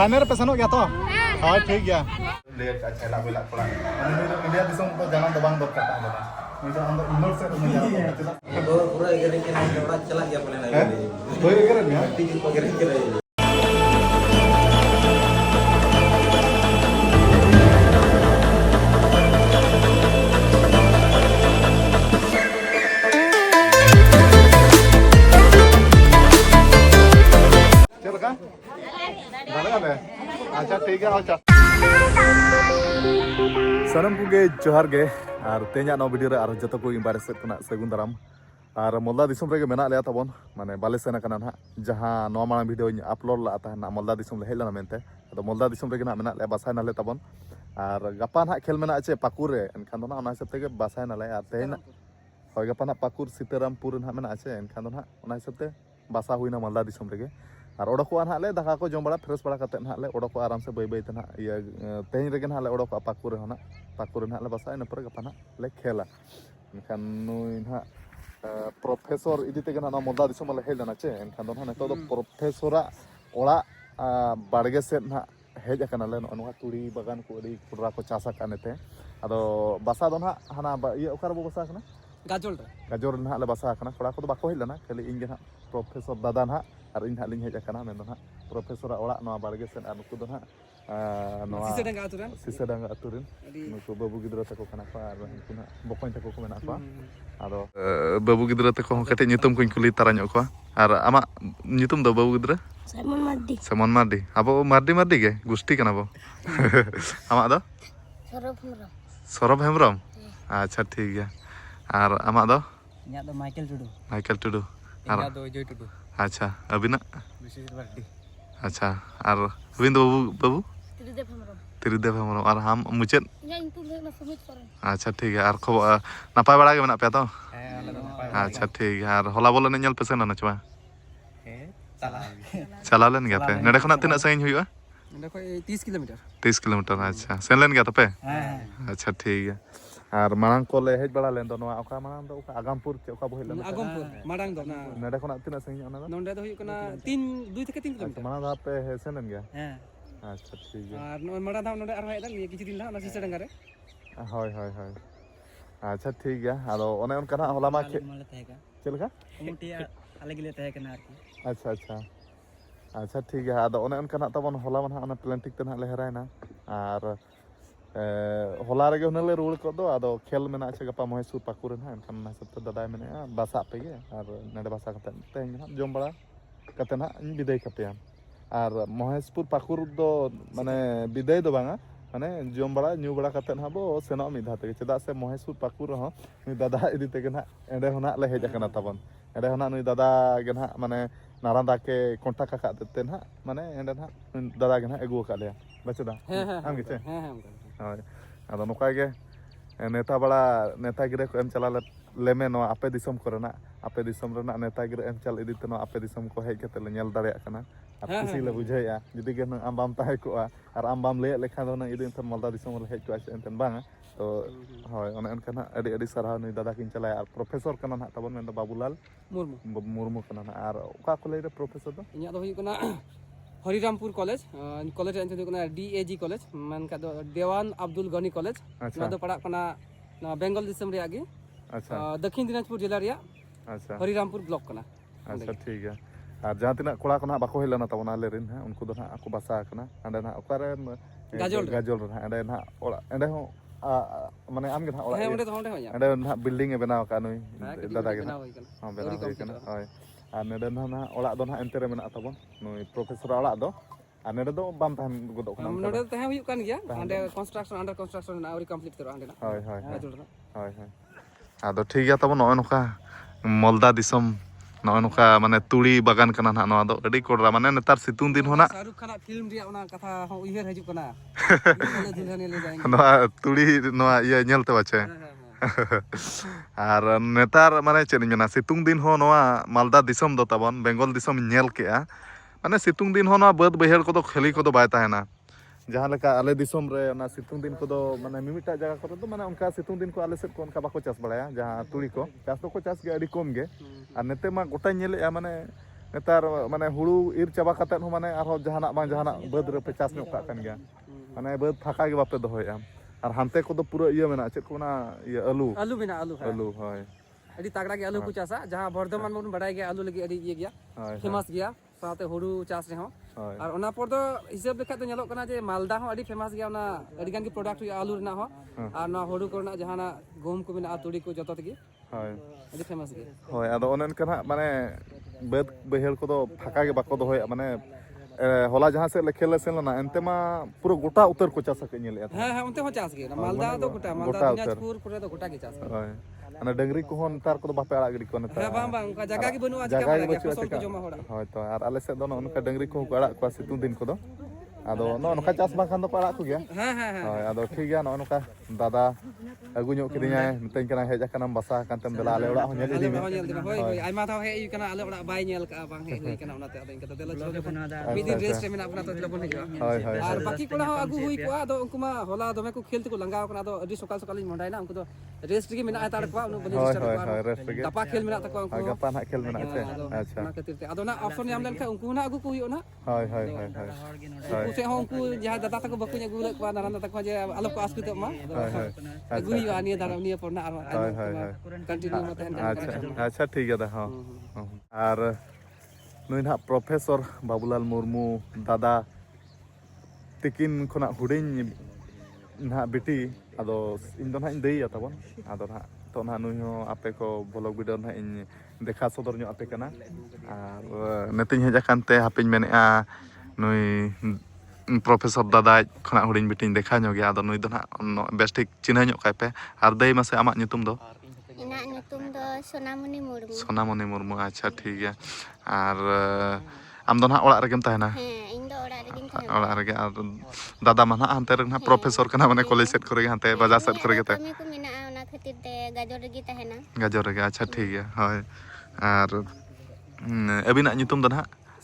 थाने रे पे सेनोग गया तो हां ठीक गया ले अच्छा ला बेला पड़ा इंडिया दिसम तो जाना तो बांग दरकार ता बना नहीं तो अंदर इमोट से में जाना चला तो पूरा गेरिंग के नाम बड़ा चला गया पले ना तो ये करे ना टीवी को गेरिंग के रही अच्छा ठीक है अच्छा सनम को जोहार गे और तेजा नो वीडियो रे और जतो को बारे से सगुन दाराम और मोल्दा दिसम रे मेना ले तबन माने बाले सेना कना ना जहां नो माना वीडियो अपलोड ला ता मोल्दा दिसम ले हेलना मेनते तो मोल्दा दिसम रे ना मेना ले बासाय ना ले तबन और गपा ना खेल मेना चे पाकुर रे एनखान ना ओना हिसाब ते बासाय ना ले और तेना होय गपा ना पाकुर सीतारामपुर ना मेना चे एनखान ना ओना हिसाब ते बासा हुईना मोल्दा दिसम रे और ओडोको ना ले दाका को जम बड़ा फ्रेश बड़ा कते ना ले ओडोको आराम से बै तना या तेज रे ना ले ओडोको पाकुर ना ले बासा इन पर गपा ना ले खेला एनखान नुई ना प्रोफेसर इदी ते ना मोल्दा दिसम ले हेलना चे एनखान ना नेतो दो प्रोफेसरा ओड़ा बाड़गे से ना हेज अकना ले नोआ तुड़ी बागान को अडी कुडरा को चासा कानेते अदो बासा दो ना हाना ये ओकार बो बासा कना गाजोल ना ले बासा कना कोड़ा को बाको हेलना खाली इंगे ना प्रोफेसर दादा ना और इन हालिंग हेज अकना मेन ना प्रोफेसर ओड़ा नोआ बाड़गे से आ नुकु दो ना नोआ सिसडांगा अतुरन नुकु बाबू गिद्रा तको कना को और नुकु ना बकोइन तको को मेना को आदो बाबू गिद्रा तको कते nyutum को कुली ताराño को और आमा nyutum दो बाबू गिद्रा सेमन मार्डी अब मार्डी के गुस्टी कना बो आमा दो सरब हेमरम अच्छा ठीक है और आमा दो इया दो माइकल टुडू इया दो जय टुडू अच्छा अबिना विशेष मार्डी अच्छा और अबिन दो बाबू त्रिदेव हेमरम और हम मुचेद अच्छा ठीक है और खबर नापाय बड़ा के मेना पे तो अच्छा ठीक है और होला बोले नेल पे सेना नचवा चला लेन गया पे नेडे खना तिना साइन हुआ नेडे को 30 किलोमीटर 30 किलोमीटर अच्छा सेन लेन गया तपे अच्छा ठीक है और मांग को ले हेज बड़ा लेन दो नवा ओका मांग दो ओका आगमपुर चे ओका बोहिल आगमपुर मांग दो ना नेडे खना तिना साइन ओना नोंडे दो हुई कना 2 থেকে 3 किलोमीटर मांग दा पे हे सेन लेन गया अच्छा ठीक है और नो मांग दा नोंडे आर हेदा ये किछि दिन ना सिसे डंगा रे हाय अच्छा ठीक है आरो ओने उनका ना होला मा चलका मुटिया आले गिले तहे कना आरकी अच्छा ठीक है आदो ओने उनका ना तबन होला मा ना प्लांटिक ते ना ले हेरायना और होला रे होने ले रूल को दो आदो खेल में ना अच्छा गपा महेशपुर पाकुर ना एनखान ना सब तो दादा में बासा पे गे और नेडे बासा कते तेन ना जम बड़ा कते ना विदाय कपेया और महेशपुर पाकुर दो माने विदाय दो बांगा माने जम बड़ा न्यू बड़ा कते ना बो सेनो मिधा ते चेदा से महेशपुर पाकुर हो नुई दादा इदी ते ना एंडे होना ले हेज अकना तबन एंडे होना नुई दादा गे ना माने नारांदा के कांटेक्ट का देते ना माने एंडे ना दादा गे ना एगु का ले बचदा हम गे हां आदो नोका गे नेता बड़ा नेता गिरे को एम चला लेमे नो आपे दिसम करना आपे दिसम रना नेता गिरे एम चल इदी तनो आपे दिसम को हेज कते ले नेल दाड़े कना আর খুশি লে বুঝাইয়া যদি গে আম বাম তাহে কো আর আম বাম লে লেখা দো না ইদি এনতে মালদা দিসম লে হেজ তো এনতে বাং তো হয় অনে এনকা না আদি আদি সারাহ নি দাদা কিন চালায় আর প্রফেসর কানা না তাবন মেন বাবুলাল মুরমু কানা না আর ওকা কলেজ রে প্রফেসর দো ইয়া দো হুই কোনা हरिरामपुर कॉलेज कॉलेज एंड कोना डीएजी कॉलेज मान का दो देवान अब्दुल गनी कॉलेज ना दो पड़ा कोना ना बेंगल दिसम रे आगे अच्छा दक्षिण दिनाजपुर जिला रे अच्छा हरिरामपुर ब्लॉक कोना अच्छा ठीक है और जहां तिना कोड़ा को ना बाको हेलना तबना ले रिन है उनको दो ना आको बासा कना अंडे ना ओकारे गाजोल ना अंडे ना ओड़ा अंडे हो माने आम गे ना ओड़ा अंडे तो होंडे होया अंडे ना बिल्डिंग ए बनाव का नुई दादा गे ना हां बनाव होई कना होय और नेडे ना ओड़ा दो ना एंते रे मेना तबन नुई प्रोफेसर ओड़ा दो और नेडे दो बाम तान गोदो कना नेडे तहे हुई कान गया अंडे कंस्ट्रक्शन अंडर कंस्ट्रक्शन ना आवरी कंप्लीट करो अंडे ना होय आदो ठीक गया तबन नय नका मोल्दा दिसम नय नका माने तुड़ी बागान कना ना नवा दो अडी कोडरा माने नेतार सितुंग दिन होना शाहरुख खान फिल्म रे ओना कथा उइहर हजु कना दुल्हन ले जाएंगे नवा तुड़ी नवा ये नेलते बाचे और नेतार माने चेन मेना सितुंग दिन हो नवा मालदा दिसम दो तबन बेंगल दिसम नेल केआ माने सितुंग दिन हो नवा बद बहेर को दो खाली को दो बाय ताहेना जहां लेका आले दिसम रे ना सितुंग दिन को दो माने मिमिटा जगह को दो माने उनका सितुंग दिन को आले सेट को उनका बाको चास बड़ाया जहां तुड़ी को चास तो को चास गे अडी कम गे और नेते मा गोटा नेले माने नेतार माने हुड़ू इर चाबा कातेत हो माने आरो जहानाक बांग जहानाक बाद रे पे चास ᱧᱚᱜ ᱠᱟᱜ ᱠᱟᱱ ᱜᱮᱭᱟ माने बाद फाका गे बापे दोहयᱟ और हानते को तो पूरा इया मेना चेक को ना ये आलू आलू बिना आलू है आलू होय अड़ी तगड़ा के आलू को चासा जहां बर्धमान में बड़ाई गया आलू लगी अड़ी ये गया फेमस गया साथे हुड़ू चास रे हो और ओना पर दो हिसाब लेखा तो ñelok kana je मालदा हो अड़ी फेमस गया ओना अड़ी गान की प्रोडक्ट आलू रेना हो और ना हुड़ू कोना जहाना गहूम को बिना तुड़ी को जतो तगी होय अड़ी फेमस गया होय आदो ओनन कना माने बाद बहेल को तो फाका गे बाको दोहया माने होला जहां से खेल सेलना एनते मा पूरा गोटा उतर को चासा के ñelया हां हां उनते हो चास गया मालदा तो गोटा मालदा दिनाजपुर पूरे तो गोटा के चास होय ana dengri ko hon tar ko do bape arak gidi ko neta हां bang उनका जगह की बनवा जगह के फसल को जमा होड़ा होय तो आर आले से दो उनका dengri ko ko arak ko सितुंग दिन को दो ado no noka chas bang khan do arak ko gya हां हां हां hoy ado ठीक गया noka दादा agu nyok kidinya meten kana hej akanam basa kan tem dela ale orak ho nyel idi me होय होय आयमा थाव हे kana ale orak bay nyel ka bang हे होय kana ओनाते ado इनका दela चलो बना दा मिदी रेस्ट में अपना तो तेलबन हिजवा होय होय और बाकी कोना हो आगु हुई को ado उनको मा होला दमे को खेलते को लंगा kana ado adi sokal sokal monday na उनको तो रेस्ट गी मेना तार को उनको बलि होय रेस्ट होय रेस्ट गे गपा खेल मेना तको उनको गपा ना खेल मेना छे अच्छा ना खातिर ते ado ना ऑप्शन नाम लेन खा उनको ना आगु को हुई ना होय होय होय होय उनको से हो उनको जहां दादा तको बकु ने गुले को नाराना तको जे आलो को आस्पित मा आगु हुई आनी दारा निया पर ना होय होय होय कंटिन्यू मत है अच्छा अच्छा ठीक है दा हां और नुई ना प्रोफेसर बाबूलाल मुर्मू दादा तिकिन खना हुडिन ना बेटी आदो इन दो ना इन देई ताबन आदो ना तो ना नुई हो आपे को ब्लॉग वीडियो ना इन देखा सदर ᱧᱚᱜ आपे कना और नेतिन हेज अकानते हापिन मेनेआ नुई प्रोफेसर दादा खना हुडिन बेटिन देखा ᱧᱚᱜ गया आदो नुई दो ना बेस्टिक चिन्ह ᱧᱚᱜ कायपे आर देई मासे आमाक ᱧᱩᱛᱩᱢ दो ᱤᱧᱟᱹᱜ ᱧᱩᱛᱩᱢ ᱫᱚ ᱥᱳᱱᱟᱢᱚᱱᱤ ᱢᱩᱨᱢᱩ सोनामणि मुर्मू अच्छा ठीक है और आम दो ना ओड़ा रेगेम तहना ᱦᱮᱸ ᱤᱧ ᱫᱚ ᱚᱲᱟᱜ ᱨᱮᱜᱤᱧ ᱛᱟᱦᱮᱱᱟ ओड़ा रेगे और दादा मा ना हानते रे ना प्रोफेसर कना माने कॉलेज सेट करे हानते बाजार सेट करे ते ᱠᱟᱹᱢᱤ ᱠᱚ ᱢᱮᱱᱟᱜᱼᱟ ᱚᱱᱟ ᱠᱷᱟᱹᱛᱤᱨ ᱛᱮ ᱜᱟᱡᱚᱞ ᱨᱮᱜᱮ ᱛᱟᱦᱮᱱᱟ गाजर रेगे अच्छा ठीक है होय और अबिना ᱧᱩᱛᱩᱢ दो ना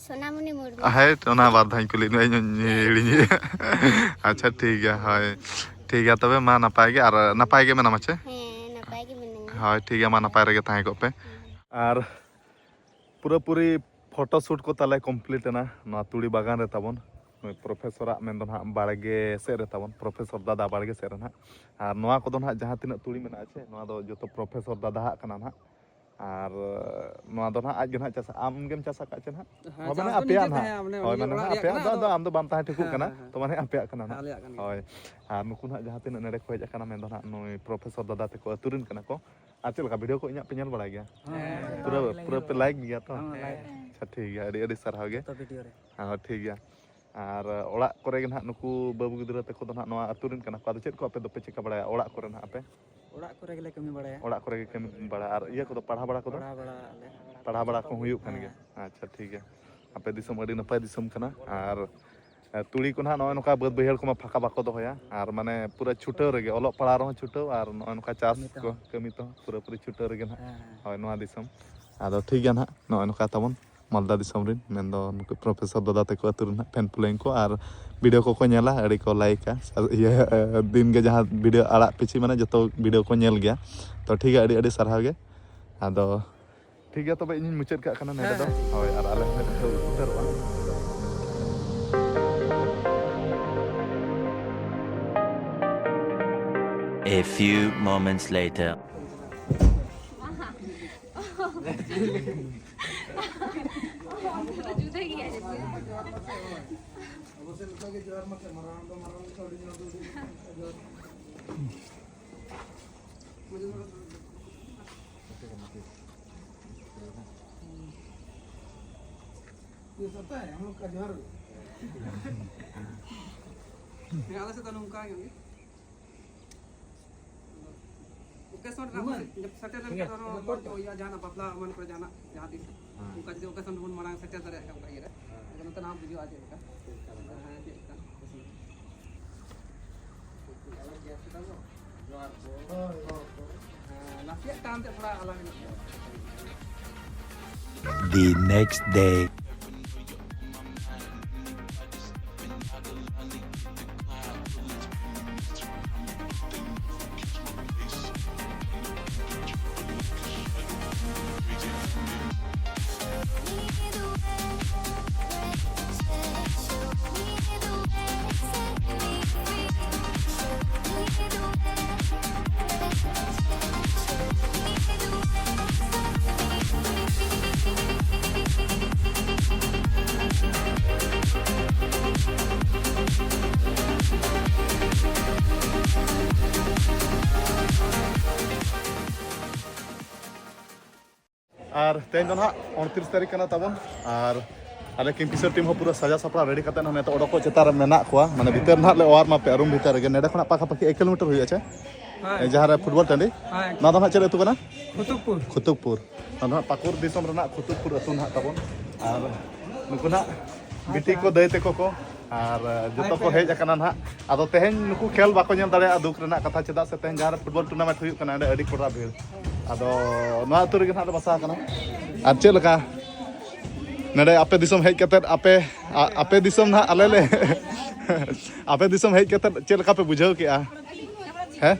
ᱥᱳᱱᱟᱢᱚᱱᱤ ᱢᱩᱨᱢᱩ है ओना बार धाई कुली हिड़ी अच्छा ठीक है होय ठीक है तबे मा नपाय गे और नपाय गे मेना माचे ᱦᱮᱸ ᱱᱟᱯᱟᱭ ᱜᱮ ᱢᱤᱱᱟᱹᱧᱟ हाँ ठीक है मा नपाय रेगे ताहे को पे और पूरा पूरी फोटो शूट को ताले कंप्लीट ना ना तुड़ी बागान रे ताबन प्रोफेसर मेन दो ना बाड़गे से रे ताबन प्रोफेसर दादा बाड़गे से रे ना और नोआ को दो ना जहां तिना तुड़ी मेना आछे नोआ दो जतो प्रोफेसर दादा हा कना ना और नोआ दो ना आज गे ना चासा आम गेम चासा का चे ना हो माने आपेया ना होय माने आपेया दो आम दो बाम ताहे ठिकु कना तो माने आपेया कना ना होय और नुकु ना जहां तिना नेड़े को हेज कना मेन दो ना नोय प्रोफेसर दादा ते को अतुरिन कना को आ चल का वीडियो को इना पे नेल बड़ा गया पूरा पूरा पे लाइक गया तो अच्छा ठीक है अड़ी अड़ी सरहाव गे तो वीडियो रे हाँ ठीक है और ओड़ा करे गे ना नुकु बाबू गिदरा तको दो ना नोआ अतुरिन कना को आदो चेद को आपे दो पे चिका बड़ा ओड़ा करे ना आपे ओड़ा करे गेले कमी बड़ाया ओड़ा करे के कमी बड़ा और इया को दो पढ़ा बड़ा को दो बड़ा आले पढ़ा बड़ा को हुयु कन गे अच्छा ठीक है आपे दिसम अड़ी नपाय दिसम कना और तुड़ी को ना नोय नोका बाद बहेल को मा फाका बाको दोहया और माने पूरा छुटाव रेगे ओलो पढ़ा रहो छुटाव और नोय नोका चास को कमी तो पूरा पूरी छुटाव रेगे ना होय नोआ दिसम आदो ठीक है ना नोय नोका ताबन मालदा दिसम रिन मेन दो नुकु प्रोफेसर दादा तको अतुर ना फैन फॉलोइंग को और वीडियो को नेला अड़ी को लाइका ये दिन के जहां वीडियो आड़ा पिछी माने जतो वीडियो को नेल गया तो ठीक है अड़ी अड़ी सरहाव गे आदो ठीक है तबे इन मुचाद का कना नेडा दो होय और आले ने उतरवा A few moments later. ये पता है हम लोग का जोर ये आला से तो नुका है ओकेशन जब सेटल कर तो या जाना पपला मन कर जाना जहां दिन उनका जो ओकेशन फोन मांग सेटल करे का ये अगर तो नाम वीडियो आ जाएगा The next day. Either way और तेज ना 29 तारीख करना तबन और आले किंगफिशर टीम पूरा सजा सपड़ा रेडी करते ना तो ओडको चेतार मेना को माने भीतर ना ले वार मा पे रूम भीतर गे नेडे खना पाखा पाखी 1 किलोमीटर हुई आछे जहां रे फुटबॉल टंडी ना दो ना चले तु कना खुतुकपुर ना पाकुर दिसम रना खुतुकपुर अतु ना तबन और नुकु ना बिटी को दई ते को और जतो को हेज अकना ना आदो तेहेन नुकु खेल बाको नेल दाड़े दुख रना कथा चेदा से तेहेन जहां रे फुटबॉल टूर्नामेंट हुई कना अडी कोड़ा भीड़ आदो ना अतु रे ना बसा कना और चे लका नडे आपे दिसम हेज कते आपे दिसम ना आले ले आपे दिसम हेज कते चे लका पे बुझाव केआ है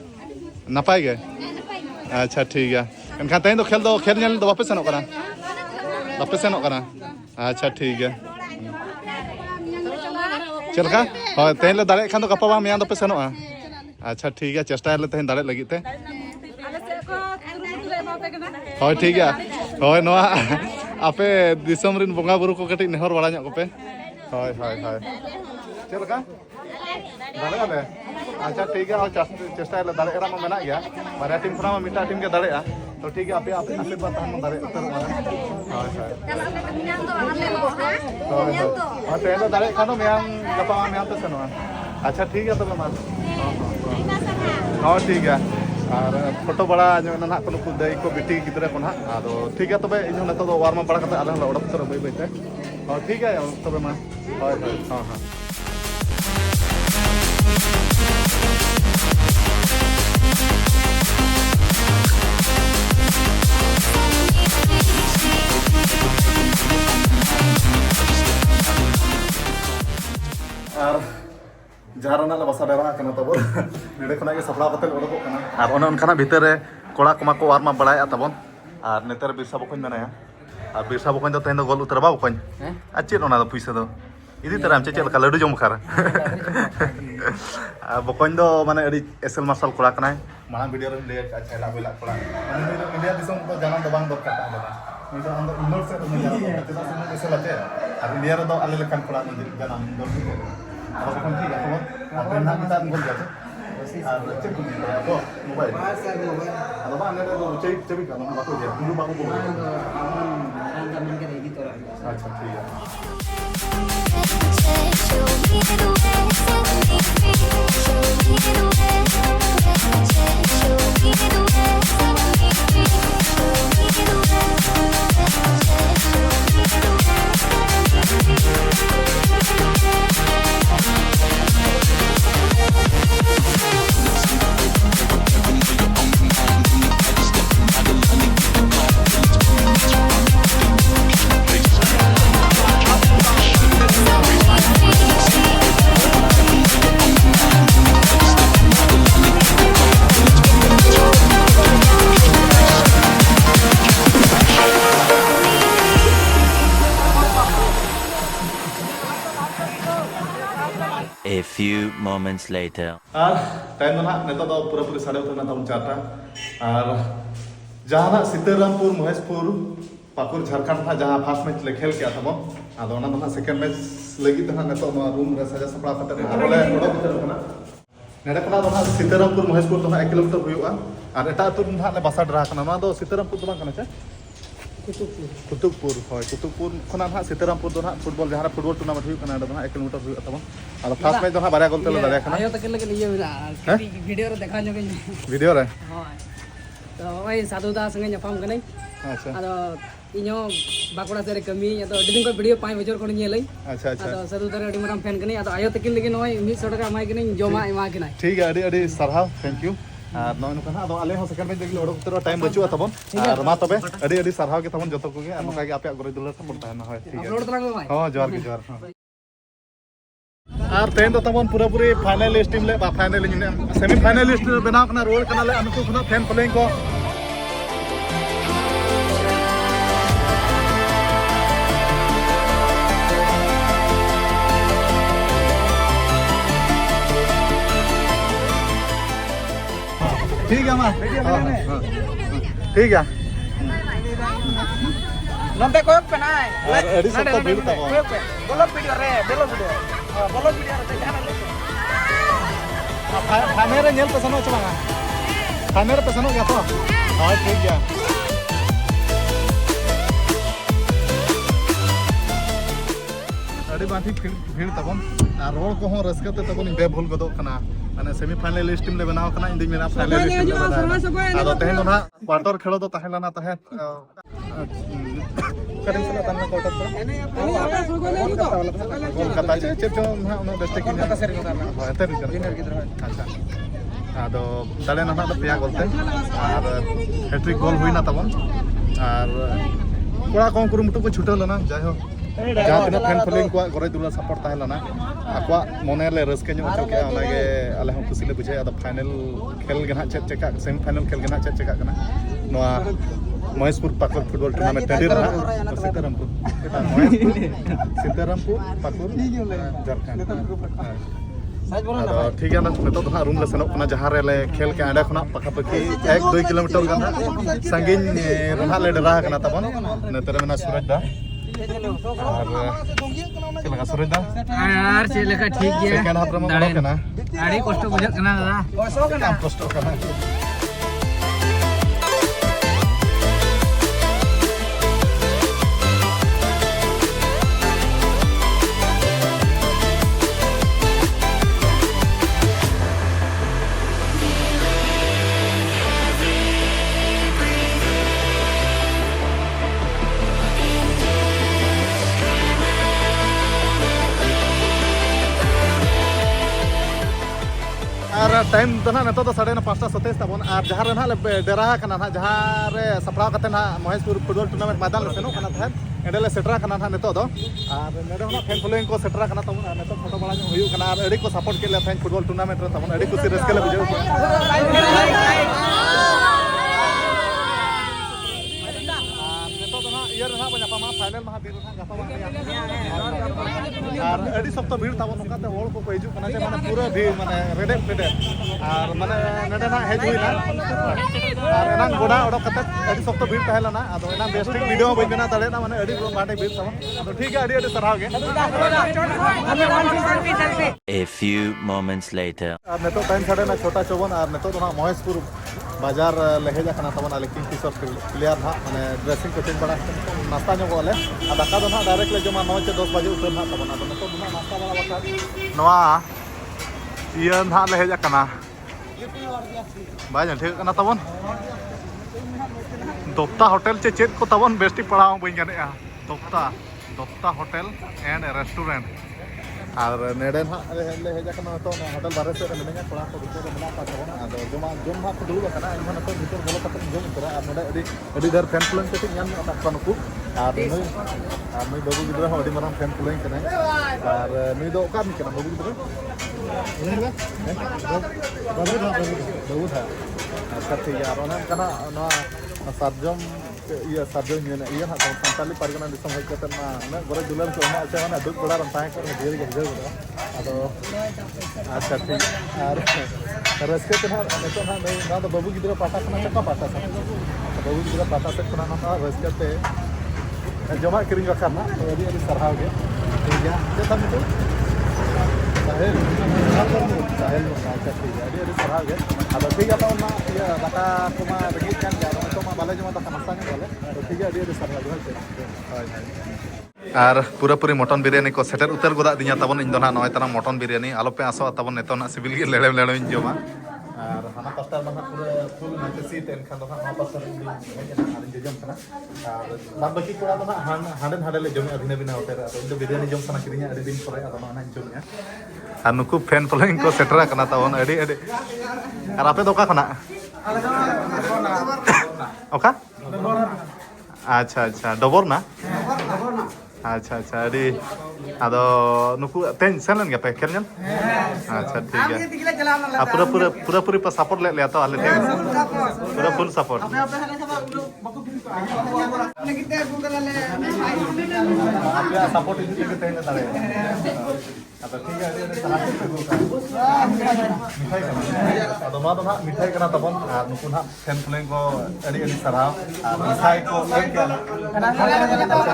नपाय गे अच्छा ठीक है एनखान तेहेन दो खेल नेल दो बापे सेनो कना अच्छा ठीक है चलका हाँ तेहेन ले दाड़े खान दो गपा बा मियां दो पे सेनो अच्छा ठीक है चेष्टा ले तेहेन दाड़े लगी ते हाँ ठीक है हाँ नवा आपे दिसम रिन बोंगा बुरु को कटी नेहर बड़ा ᱧᱚᱜ कोपे हाय हाय हाय चलका दाड़े आले अच्छा ठीक है और चेष्टा ले दाड़े एरा में मेना गया बारे टीम खना में मिटा टीम के दाड़े तो ठीक है आपे आशीर्वाद तहन दाड़े उतर हाय हाय हां तेहेन दाड़े खानो मियां गपा मियां तो सेनो अच्छा ठीक है तबे मा हां ठीक है और फोटो बड़ा ना को दई को बिटी गिद्रा को ना आदो ठीक है तबे इन नतो दो वार्म बड़ा करते आले ओडक तर बई बईते हां ठीक है तबे मा हाय हां हां और जहां ना बसा डेरा कना तबो नेडे खना के सपड़ा कते ओडको कना और ओन ओनखाना भीतर रे कोड़ा कोमा को वार मा बड़ाय तबन और नेतर बिरसा बकन मेनाया और बिरसा बकन तो तेन गोल उतर बा बकन अच्छे ओना दो पैसा दो इदी तरह हमचे चल का लड्डू जम खार बकन दो माने अडी एसएल मार्शल कोड़ा कना माना वीडियो रे ले अच्छा ला बेला कोड़ा माने इंडिया दिसम तो जानम दो बांग दरकार ता नहीं तो अंदर इनोर से तो जानम तेना से एसएल आचे और इंडिया रे दो आले लेकन कोड़ा जानम दो और बकन ठीक है तो और ना kita ngol jace cek तो मोबाइल ada bang ada तो cek kan बाको dia dulu बाको अच्छा ठीक है A few moments later. और टाइम ना नेता दो पूरा पूरी साढ़े उतना तम चाटा और जहां सीतारामपुर महेशपुर पाकुर झारखंड था जहां फर्स्ट मैच ले खेल किया था आदो ओना दो सेकंड मैच लगी था नेता नो रूम रे सजा सपड़ा कते बोले ओडो भीतर कना नेडे कना दो सीतारामपुर महेशपुर तो 1 किलोमीटर हुआ और एटा तो ना ले बसा डरा कना ना दो सीतारामपुर तो कना छे कुतुकपुर होय कुतुकपुर खना ना सीतारामपुर तो ना फुटबॉल जहां फुटबॉल टूर्नामेंट हुई कना ना 1 किलोमीटर हुआ तब और फर्स्ट मैच जो बारे गोल तेल दाड़े कना आयो तक लगे ये वीडियो रे देखा जोगे वीडियो रे हां तो ओई साधु दास संगे ᱧᱟᱯᱟᱢ कनै अच्छा आदो इño बाकुड़ा से कमी आदो डिदिन को वीडियो 5 बजर को नेलै अच्छा अच्छा आदो साधु दारे अडी माराम फैन कनै आदो आयो तकिन लगे नय 100 टाका माय कनै जमा एमा कनै ठीक है अडी सरहाव थैंक यू और नय नुकना आदो आले हो सेकंड मैच देखले ओडो उतर टाइम बचुआ तबन और मा तबे अडी सरहाव के तबन जतो को गे नका के आपे गोरे दुलर तबन ताना होय ठीक है अपलोड तलांगो भाई हां जोहार के जोहार और तेन तो तबन पूरा पूरी फाइनलिस्ट टीम ले बा फाइनल सेमी फाइनलिस्ट बनाव कना रोल कना ले अनको खना फैन फॉलोइंग को ठीक है मा ठीक है नंते कोयक पे नाय एडी सब तो भीड़ तब कोयक पे बोलो वीडियो रे रे जाना खाने रे नेल पे सनो चला खाने रे पे सनो गया तो हां ठीक है ᱟᱹᱰᱤ ᱵᱟᱝ ᱴᱷᱤᱠ ᱵᱷᱤᱲ ᱛᱟᱵᱚᱱ ᱟᱨ ᱨᱚᱲ ᱠᱚᱦᱚᱸ ᱨᱟᱹᱥᱠᱟᱹ ᱛᱮ ᱛᱟᱵᱚᱱ ᱵᱮ ᱵᱷᱩᱞ ᱜᱚᱫᱚᱜ ᱠᱟᱱᱟ ᱢᱟᱱᱮ ᱥᱮᱢᱤ ᱯᱷᱟᱭᱱᱟᱞᱤᱥᱴ ᱴᱤᱢ ᱞᱮ ᱵᱮᱱᱟᱣ ᱠᱟᱱᱟ ᱤᱧ ᱫᱩᱧ ᱢᱮᱱᱟ ᱯᱷᱟᱭᱱᱟᱞᱤᱥᱴ ᱴᱤᱢ ᱞᱮ ᱵᱮᱱᱟᱣᱟ ᱟᱫᱚ ᱛᱮᱦᱮᱧ ᱫᱚ ᱱᱟᱦᱟᱜ ᱠᱳᱣᱟᱴᱟᱨ ᱠᱷᱮᱞᱳ ᱫᱚ ᱛᱟᱦᱮᱸ ᱞᱮᱱᱟ ᱛᱟᱦᱮᱸᱫ ᱚᱠᱟᱨᱮᱢ ᱪᱟᱞᱟᱜ ᱠᱟᱱᱟ ᱠᱳᱣᱟᱴᱟᱨ ᱫᱚ ᱠᱳᱞᱠᱟᱛᱟ ᱪᱮᱫ ᱪᱚᱝ ᱱᱟᱦᱟᱜ ᱩᱱᱟᱹᱜ ᱵᱮᱥ ᱴᱷᱤᱠ ᱦᱳᱭ ᱟᱪᱪᱷᱟ ᱟᱫᱚ ᱫᱟᱲᱮ ᱱᱟᱦᱟᱜ ᱫᱚ ᱯᱮᱭᱟ ᱜᱚᱞ ᱛᱮ ᱟᱨ ᱦᱮᱴᱨᱤᱠ ᱜᱳᱞ ᱦᱩᱭᱱᱟ ᱛᱟᱵᱚᱱ ᱟᱨ ᱠᱚᱲᱟ ᱠᱚᱦᱚᱸ ᱠᱩᱨᱩᱢᱩᱴᱩ ᱠᱚ ᱪᱷᱩᱴᱟᱹᱣ ᱞᱮᱱᱟ ᱡᱟᱭᱦᱳᱠ ᱡᱟᱦᱟᱸ ᱛᱤᱱᱟᱹᱜ ᱯᱷᱮᱱ ᱯᱷᱚᱞᱳᱭᱤᱝ ᱠᱚᱣᱟᱜ ᱜᱚᱨᱚᱡ ᱫᱩᱞᱟᱹᱲ ᱥᱟᱯᱳᱨᱴ ᱛᱟᱦᱮᱸ ᱞᱮᱱᱟ ᱟᱠᱚᱣᱟᱜ ᱢᱚᱱᱮᱨᱮ ᱨᱟᱹᱥᱠᱟᱹ ᱧᱚᱜ ᱦᱚᱪᱚ ᱠᱮᱜᱼᱟ ᱚᱱᱟᱜᱮ ᱟᱞᱮ ᱦᱚᱸ ᱠᱩᱥᱤ ᱞᱮ ᱵᱩᱡᱷᱟᱹᱣᱟ ᱟᱫᱚ ᱯᱷᱟᱭᱱᱟᱞ ᱠᱷᱮᱞ ᱜᱮ ᱱᱟᱦᱟᱜ ᱪᱮᱫ ᱪᱮᱠᱟᱜ ᱥᱮᱢᱤ ᱯᱷᱟᱭᱱᱟᱞ ᱠᱷᱮᱞ ᱜᱮ ᱱᱟᱦᱟᱜ ᱪᱮᱫ ᱪᱮᱠᱟᱜ ᱠᱟᱱᱟ ᱱᱚᱣᱟ ᱢᱚᱦᱮᱥᱯᱩᱨ ᱯᱟᱠᱩᱲ ᱯᱷᱩᱴᱵᱚᱞ ᱴᱩᱨᱱᱟᱢᱮᱱᱴ ᱴᱟᱺᱰᱤ ᱨᱮ ᱱᱟᱦᱟᱜ ᱥᱤᱛᱟᱨᱟᱢᱯᱩᱨ ᱥᱤᱛᱟᱨᱟᱢᱯᱩᱨ ᱯᱟᱠᱩᱲ ᱡᱷᱟᱲᱠᱷᱚᱸᱰ ᱟᱫᱚ ᱴᱷᱤᱠ ᱜᱮᱭᱟ ᱱᱤᱛᱚᱜ ᱫᱚ ᱦᱟᱸᱜ ᱨᱩᱢ ᱞᱮ ᱥᱮᱱᱚᱜ ᱠᱟᱱᱟ ᱡᱟᱦᱟᱸ ᱨᱮᱞᱮ ᱠᱷᱮᱞ ᱠᱮᱜᱼᱟ ᱚᱸᱰᱮ ᱠᱷᱚᱱᱟᱜ ᱯᱟᱠᱟᱯᱟᱠᱤ 1-2 ᱠᱤᱞᱳᱢᱤᱴᱟᱨ ᱜᱟᱱ ᱦᱟᱸᱜ ᱥᱟᱺᱜᱤᱧ ᱨᱮ ᱦᱟᱸᱜ ᱞᱮ ᱰᱮᱨᱟ ᱟᱠᱟᱱᱟ ᱛᱟᱵᱚᱱ ᱱᱚᱛᱮ ᱨᱮ ᱢᱮᱱᱟᱜᱼᱟ ᱥᱩᱨᱚᱡᱽ ᱫᱟ ᱟᱨ ᱪᱮᱫ ᱞᱮᱠᱟ ᱥᱩᱨᱚᱡᱽ ᱫᱟ ᱟᱨ ᱪᱮᱫ ᱞᱮᱠᱟ ᱴᱷᱤक ᱜᱮᱭᱟ ᱥᱮᱠᱮᱱᱰ ᱦᱟᱯ ᱨᱮᱢᱟ ᱵᱚᱞᱚ ᱠᱟᱱᱟ ᱟᱹᱰᱤ ᱠᱚᱥᱴᱚ ᱵᱩᱡᱷᱟᱹᱜ ᱠᱟᱱᱟ ᱫᱟᱫᱟ ᱠᱚᱥᱴᱚ ᱠᱟᱱᱟ আর টাইম তো না নিতোগ ᱫᱚ 5:30 ᱛᱟᱵᱚᱱ ᱟᱨ ᱡᱟᱦᱟᱸ ᱨᱮ ᱱᱟᱦᱟᱜ ᱞᱮ ᱰᱮᱨᱟ ᱟᱠᱟᱱᱟ ᱱᱟᱦᱟᱜ ᱡᱟᱦᱟᱸ ᱨᱮ ᱥᱟᱯᱲᱟᱣ ᱠᱟᱛᱮ ᱱᱟᱦᱟᱜ ᱢᱚᱦᱮᱥᱯᱩᱨ ᱯᱷᱩᱴᱵᱚᱞ ᱴᱩᱨᱱᱟᱢᱮᱱᱴ ᱢᱚᱭᱫᱟᱱ ᱞᱮ ᱥᱮᱱᱚᱜ ᱠᱟᱱᱟ ᱛᱟᱦᱮᱸᱫ ᱮᱸᱰᱮ ᱞᱮ ᱥᱮᱴᱮᱨ ᱟᱠᱟᱱᱟ ᱱᱟᱦᱟᱜ ᱱᱤᱛᱚᱜ ᱫᱚ ᱟᱨ ᱱᱚᱰᱮ ᱦᱚᱸ ᱯᱷᱮᱱ ᱯᱷᱚᱞᱳᱭᱤᱝ ᱠᱚ ᱥᱮᱴᱮᱨ ᱟᱠᱟᱱᱟ ᱛᱟᱵᱚᱱ ᱟᱨ ᱱᱤᱛᱚᱜ ᱯᱷᱳᱴᱳ ᱵᱟᱲᱟ ᱧᱚᱜ ᱦᱩᱭᱩᱜ ᱠᱟᱱᱟ ᱟᱨ ᱟᱹᱰᱤ ᱠᱚ ᱥᱟᱯᱳᱨᱴ ᱠᱮᱫ ᱞᱮ ᱛᱟᱦᱮᱸᱫ ᱯᱷᱩᱴᱵᱚᱞ ᱴᱩᱨᱱᱟᱢᱮᱱᱴ ᱨᱮ ᱛᱟᱵᱚᱱ ᱟᱹᱰᱤ ᱠᱩᱥᱤ ᱨᱟᱹᱥᱠᱟᱹ ᱞᱮ ᱵᱩᱡᱷᱟᱹᱣ ᱠᱮᱫᱟ ᱱᱤᱛᱚᱜ ᱫᱚ ᱱᱟᱦᱟᱜ ᱤᱭᱟᱹ ᱨᱮ ᱱᱟᱦᱟᱜ ᱵᱚᱱ ᱧᱟᱯᱟᱢᱟ ᱯᱷᱟᱭᱱᱟᱞ ᱢᱟᱦᱟ ᱫᱤᱱ ᱨᱮ ᱱᱟᱦᱟᱜ ᱜᱟᱯᱟ ᱟᱨ ᱟᱹᱰᱤ ᱥᱚᱠᱛᱚ ᱵᱷᱤᱲ ᱛᱟᱵᱚᱱ ᱱᱚᱝᱠᱟᱛᱮ ᱦᱚᱲ ᱠᱚᱠᱚ ᱦᱤᱡᱩᱜ ᱠᱟᱱᱟ ᱡᱮ ᱢᱟᱱᱮ ᱯᱩᱨᱟᱹ ᱵᱷᱤᱲ ᱢᱟᱱᱮ ᱨᱮᱰᱮᱫ ᱯᱮᱰᱮᱫ ᱟᱨ ᱢᱟᱱᱮ ᱱᱚᱰᱮ ᱱᱟᱦᱟᱜ ᱦᱮᱡ ᱦᱩᱭᱱᱟ ᱟᱨ ᱮᱱᱟᱝ ᱜᱚᱰᱟ ᱚᱰᱚᱠ ᱠᱟᱛᱮ ᱟᱹᱰᱤ ᱥᱚᱠᱛᱚ ᱵᱷᱤᱲ ᱛᱟᱦᱮᱸ ᱞᱮᱱᱟ ᱟᱫᱚ ᱮᱱᱟᱝ ᱵᱮᱥ ᱴᱷᱤᱠ ᱵᱷᱤᱰᱤᱭᱳ ᱦᱚᱸ ᱵᱟᱹᱧ ᱵᱮᱱᱟᱣ ᱫᱟᱲᱮᱭᱟᱫᱟ ᱢᱟᱱᱮ ᱟᱹᱰᱤ ᱵᱟᱰᱮ ᱵᱷᱤᱲ ᱛᱟᱵᱚᱱ ᱟᱫᱚ ᱴᱷᱤᱠ ᱜᱮᱭᱟ ᱟᱹᱰᱤ ᱥᱟᱨᱦᱟᱣ ᱜᱮ A few moments later. ᱟᱨ ᱱᱤᱛᱚᱜ ᱴᱟइम ᱥᱟᱲᱮ ᱱᱟ 6:54 ᱟᱨ ᱱᱤᱛᱚᱜ ᱫᱚ ᱱᱟᱦᱟᱜ ᱢᱚᱦᱮᱥᱯᱩᱨ ᱵᱟᱡᱟᱨ ᱞᱮ ᱦᱮᱡ ᱟᱠᱟᱱᱟ ᱛᱟᱵᱚᱱ ᱟᱞᱮ ᱠᱤᱝᱯᱷᱤᱥᱟᱨ ᱯᱞᱮᱭᱟᱨ ᱱᱟᱦᱟᱜ ᱢᱟᱱᱮ ᱰᱨᱮᱥᱤᱝ ᱠᱚ ᱪᱮᱧᱡᱽ ᱵᱟᱲᱟ ᱱᱟᱥᱛᱟ ᱧᱚᱜᱚᱜ ᱟᱞᱮ ᱟᱨ ᱫᱟᱠᱟ ᱫᱚ ᱱᱟᱦᱟᱜ ᱰᱟᱭᱨᱮक्ᱴ ᱞᱮ ᱡᱚᱢᱟ 9 ᱥᱮ 10 ᱵᱟᱡᱮ ᱩᱛᱟᱹᱨ ᱱᱟᱦᱟᱜ ᱛᱟᱵᱚᱱ ᱟᱫᱚ ᱱᱤᱛᱚᱜ ᱫᱚ ᱱᱟᱦᱟᱜ ᱱᱟᱥᱛᱟ ᱵᱟᱲᱟ ᱵᱟᱠᱷᱨᱟ ᱱᱚᱣᱟ ᱤᱭᱟᱹ ᱱᱟᱦᱟᱜ ᱞᱮ ᱦᱮᱡ ᱟᱠᱟᱱᱟ ᱵᱟᱭ ᱴᱷᱤᱠ ᱠᱟᱱᱟ ᱛᱟᱵᱚᱱ ᱫᱚᱯᱛᱟ ᱦᱳᱴᱮᱞ ᱪᱮᱫ ᱠᱚ ᱛᱟᱵᱚᱱ ᱵᱮᱥ ᱴᱷᱤᱠ ᱯᱟᱲᱦᱟᱣ ᱵᱟᱹᱧ ᱜᱟᱱᱮᱜᱼᱟ ᱫᱚᱯᱛᱟ ᱦᱳᱴᱮल एंड रेस्टोरेंट और नेड़े ना ले हेजा तो होटल बारे से मिलना कड़ा को भीतर में तबना जम हाँ को दुड़ इन तो भीतर बोलो जम उतरा और नोड़े ढेर फैन फॉलोइंग कटी नुकू और नई बाबू गिद्रा माराम फैन फॉलोइंग और नई दो बाबू गिद्रा बाबू था अच्छा ठीक है और सार्जम iya sarjong iya nak santali pargana disam hej kate na na gore dular ko ma acha na duk bada ram tahe kar dir ge jeu bada ado acha thik ar raske te na neto na na do babu gidra pata kana chaka pata sa babu gidra pata se kana na raske te joma kiring rakha na adi sarhaw ge ठीक है जे tam itu sahel acha ठीक है adi sarhaw ge ado ठीक है ना iya daka kuma regit kan ja बाले जमा तो खाना सांगे वाले तो ठीक है अड़ी सारा जो और पूरा पूरी मटन बिरयानी को सेटर उतर गोदा दिया तबन इन दोना नय तना मटन बिरयानी आलो पे आसो तबन नेतो ना सिविल गे लेड़े लेड़े इन जमा और हाना पास्ता ना पूरा फुल नाते सीट एन खान दोना हाना पास्ता इन जम खाना और बाद बाकी कोड़ा दोना हांडे हांडे ले जमे अभिनय बिना होते तो इन बिरयानी जम खाना किरिया अड़ी दिन परे आदो ना जम या और नुकु फैन फॉलोइंग को सेटर कना तबन अड़ी अड़ी और आपे दोका खाना ओका अच्छा अच्छा डबोर ना अच्छा अच्छा अड़ी आदो नुकु तेन सेलन गए पे खेलन अच्छा ठीक है पूरा पूरा पूरा पूरी पर सपोर्ट ले लिया तो आले ठीक है पूरा फुल सपोर्ट सपोर्ट इनके तेन तारे Atau tiga dia terakhir bukan. Mithai kana. Atau ma dona mithai kana tabon ar nukun ha fan puleng ko adi sarau ar mithai ko ek kana.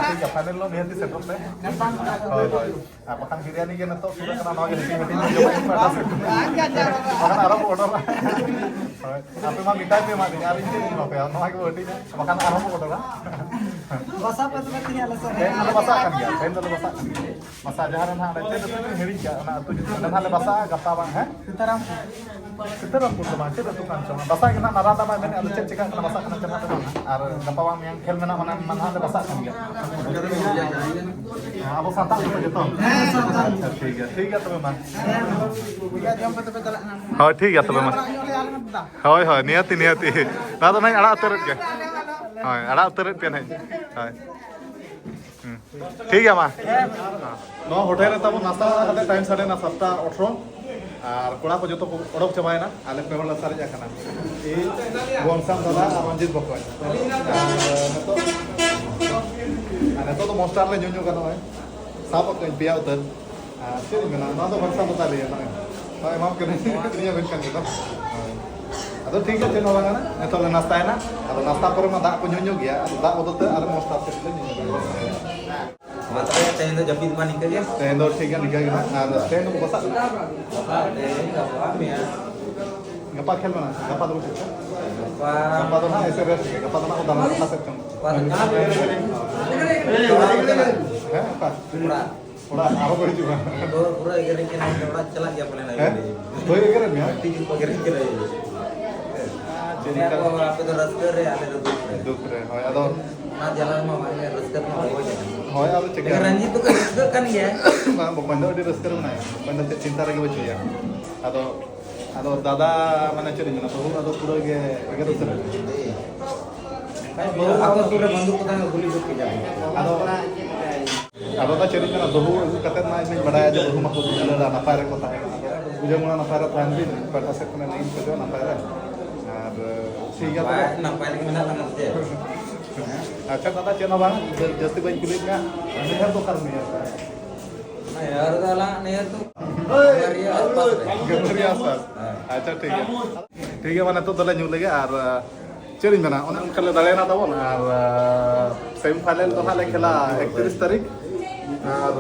Tiga panel lo niati setup pe. Hoi hoi. Makan biryani ke nato sudah kana no heti heti coba pada set. Makan arab order. Hoi. Ape ma mithai pe ma dengar ini no pe no ke heti makan arab order. Basa pa seperti ala sa. Ada masakan ya? Saya ada masakan. Masak jaharan ha ada cedek heri ya na tu dan hal basa gapa bang ha? Kita pun sama cedek tu kan cuma basa kena narada bang ini ada cedek cekak kena basa kena cedek tu ar gapa bang yang kel mena mana mana hal basa kan ya? Apa santak tu begitu? ठीक है तो memang. हाँ ठीक है तो memang. हाँ हाँ नियति नियति. ना तो नहीं अड़ा तरत के. हाँ अड़ा तरत पे नहीं. हाँ. ठीक है माँ. नो होटल रे तब नाश्ता करते टाइम साढ़े ना 7:18 আর কোড়া কো যত অড়ক চাবায় না আলে পেহল সারে যাখানা এই গোমসাম দাদা আর রঞ্জিত বকয় আর তো তো মস্টার লে ñoño kana হয় সাপ কই বিয়া উতর আর সেরি মেনা না তো গোমসাম দাদা লে না হয় মাফ করে নিয়া বেন kan gitu Atau ठीक है no bang na to le nasta na atau nasta pore ma dak ko ñoño gya dak bodot ar mostar se le ñoño Matanya saya itu jepit maning ke dia. Tendo ठीक है निकल गया ada tendo ko basa Bapak deh, apa ya? gapa khel mana gapa do Bapak, gapa do na ऐसे rest gapa do na udah na set kan bapak है apa pura, udah aro bari juga pura ikan ikan orang celak ya paling eh lagi. boy keren ya Tinggi pakai ikan aja. jadi Ini kan apa itu rasker ya ada duduk. dukre hoy ado Nah jalan mah mana rasker mah boleh aja. hoy ado cek Dengan itu kan rasker kan ya. bang bando di rest karo na bando cinta lagi bacu ya ado dada mana ceri mana tuh ado pura ge ge rest Kayak baru aku sudah banduk kita nggak boleh bukti jadi. ado ta ceri mana tuh kata na ini badaya aja bahu mah tuh ada napar ko ta ujung mana napar tahan bin pada set kana ini ko napar ar siga tuh Pak, nampak lagi mana tangan saya. अच्छा दादा चलो बang जस्ती by कुलित का मेहर तो कर मेहर Nah ya harus lah, nih tuh. Dari apa? Gamharia sir अच्छा ठीक है माने तो दले न्यू लगे और चेरिन बना ओना कल दले ना तबन और सेमीफाइनल तो हाले खेला 31 तारीख और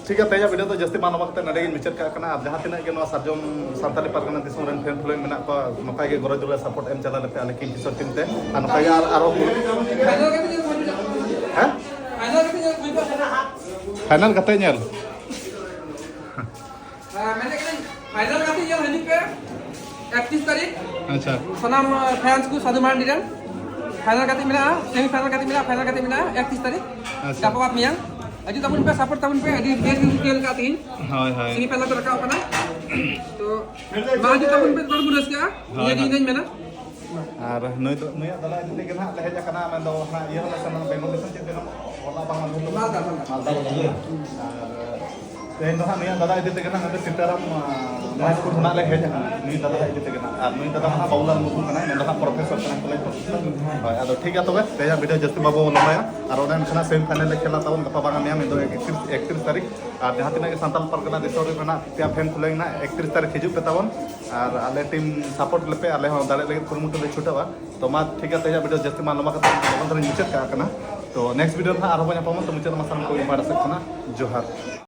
ठीक है तेजा वीडियो तो जस्ती मान वक्त नडे मिचर का कना जहां तिना के नो सरजम सानताली परगना दिसम रन फेन फ्लोइन मेना को नपाय के गरज दुला सपोर्ट एम चला लेते आले की किशोर टीम ते और नपाय आरो हैं फाइनल कते ñel final kati yang hari ke 31 tarik अच्छा sanam fans ku sadu man diran final kati mina semi final kati mina final kati mina 31 tarik अच्छा dapat miang aju tahun pe support tahun pe di UPL kati hi hi semi final tu rakau kana to maju tahun pe baru budas ka jadi ini mana ar noi to noi dala ini ke na lehe kana man do na iya la sana bengol disan cete no wala bang man to malda Tehen doha nih dada itu tegena nanti sitaram mas kur na lehe ja nih dada itu tegena ar nih dada mana baulan mutu kana nih dada profesor kana kolej ado ठीक है तो बस Teja video just बाबू नमाया और ओने kana semifinal ले खेला तावन गपा बांगा निया मेदो 31 तारीख और जहां तिना के सांताल परगना दिसोर रेना त्या फैन खुलेंग ना 31 तारीख हिजु पे तावन और आले टीम सपोर्ट लेपे आले हो दाले लगे कुरमुटु ले छुटावा तो मा ठीक है तेजा वीडियो जस्ट मान लमा कता मुचत का kana तो नेक्स्ट वीडियो ना आरो बना पामन तो मुचत मासन को इमारत से kana जोहार